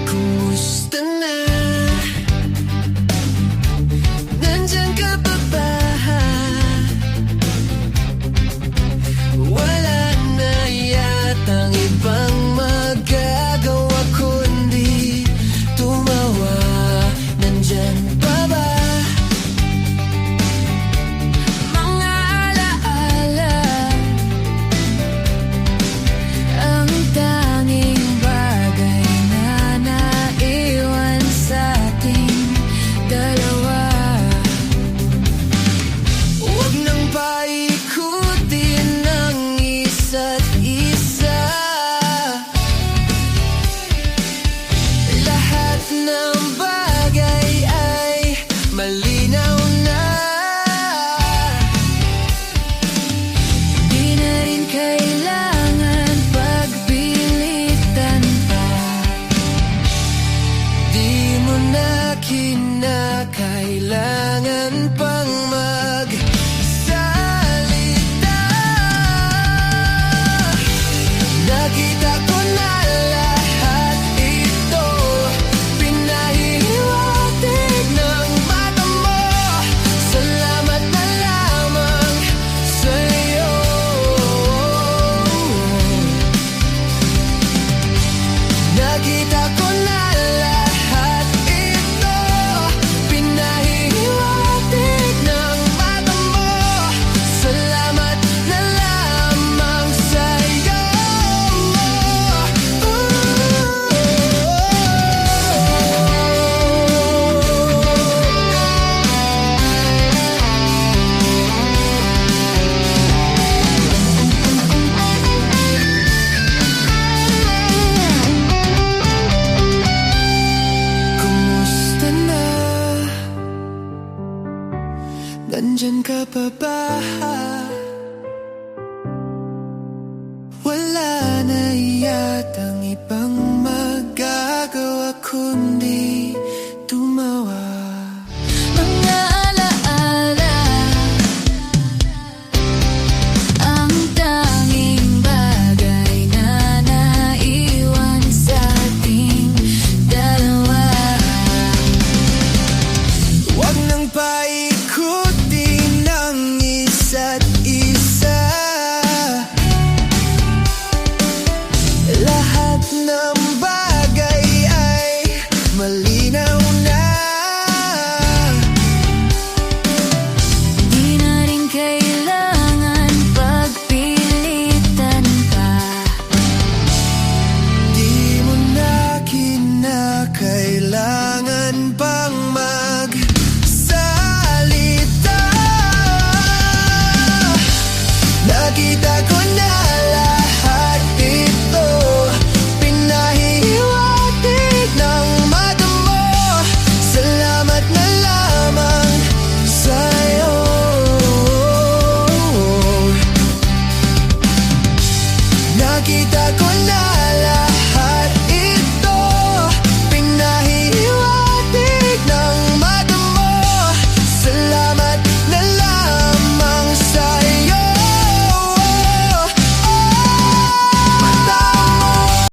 Kumusta na? Nandyan ka pa ba? Wala na yatang ibang magagawa kundi tumawa. Nandyan pa ba mga alaala? Ang tanging bagay na naiwan sa ating dalawa. Huwag nang paikutin ng isa't isa. Lahat ng bagay ay malinaw na. Di na rin kailangan pagpilitan pa. Di mo na kinakailangan pang magsalita. Nakita ko na lahat ito, pinahihiwatig ng mata mo. Salamat na lamang sa'yo. Nakita ko na lahat ito, pinahihiwatig ng mata mo. Salamat na lamang sa'yo. Kumusta na? Nandyan ka pa ba? Wala na yatang ibang magagawa kundi tumawa. Mga alaala, ang tanging bagay na naiwan sa ating dalawa. Huwag nang paikutin ng isa't isa. Lahat ng bagay ay malinaw na. Di na rin kailangan pagpilitan pa. Di mo na kinakailangan pang magsalita. Nakita ko na lahat ito, pinahihiwatig ng mata mo. Salamat na lamang sa'yo. Nakita ko na